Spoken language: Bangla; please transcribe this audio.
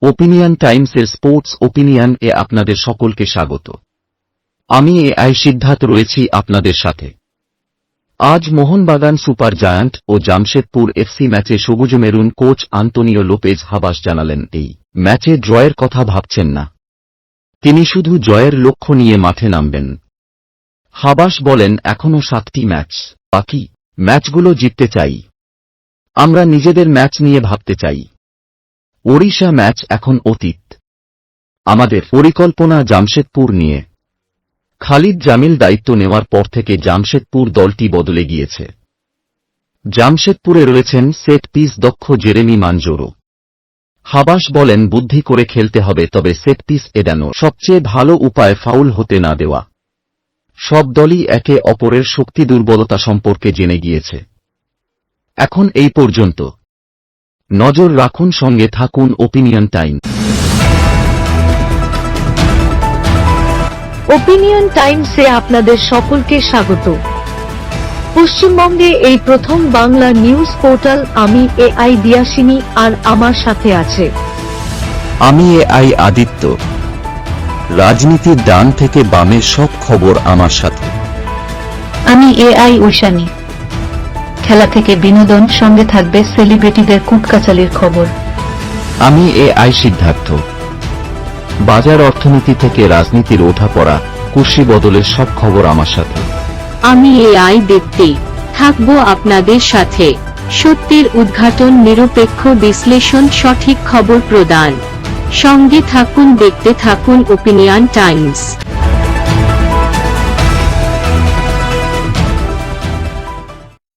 ওপিনিয়ন টাইমসের স্পোর্টস ওপিনিয়ন এ আপনাদের সকলকে স্বাগত। আমি এআই সিদ্ধার্থ রয়েছি আপনাদের সাথে। আজ মোহনবাগান সুপার জায়ান্ট ও জামশেদপুর এফসি ম্যাচে সবুজ maroon coach Antonio Lopez Habas জানালেন এই ম্যাচে ড্রয়ের কথা ভাবছেন না, তিনি শুধু জয়ের লক্ষ্য নিয়ে মাঠে নামবেন। হাবাস বলেন, এখনও 7টি ম্যাচ বাকি, ম্যাচগুলো জিততে চাই, আমরা নিজেদের ম্যাচ নিয়ে ভাবতে চাই। ওড়িশা ম্যাচ এখন অতীত, আমাদের পরিকল্পনা জামশেদপুর নিয়ে। খালিদ জামিল দায়িত্ব নেওয়ার পর থেকে জামশেদপুর দলটি বদলে গিয়েছে। জামশেদপুরে রয়েছেন সেট পিস দক্ষ জেরেমি মানজোরো। হাবাস বলেন, বুদ্ধি করে খেলতে হবে, তবে সেট পিস এড়ানোর সবচেয়ে ভালো উপায় ফাউল হতে না দেওয়া। সব দলই একে অপরের শক্তি দুর্বলতা সম্পর্কে জেনে গিয়েছে। এখন এই পর্যন্ত। নজর রাখুন, সঙ্গে থাকুন ওপিনিয়ন টাইম। ওপিনিয়ন টাইমসে আপনাদের সকলকে স্বাগত। পশ্চিমবঙ্গে এই প্রথম বাংলা নিউজ পোর্টাল। আমি এআই দিয়াসিনী, আর আমার সাথে আছে আমি এআই আদিত্য। রাজনীতির ডান থেকে বামের সব খবর আমার সাথে। আমি এআই ঐশানী। খেলা থেকে বিনোদন, সঙ্গে থাকবে সেলিব্রিটিদের কুটকাচালির খবর। আমি এআই সিদ্ধার্থ। বাজার অর্থনীতি থেকে রাজনীতির ওঠাপড়া, কুর্সি বদলের সব খবর আমার সাথে। আমি এআই দীপ্তি, থাকবো আপনাদের সাথে। সত্যের উদ্ঘাটন, নিরপেক্ষ বিশ্লেষণ, সঠিক খবর প্রদান। সঙ্গে থাকুন, দেখতে থাকুন ওপিনিয়ন টাইমস।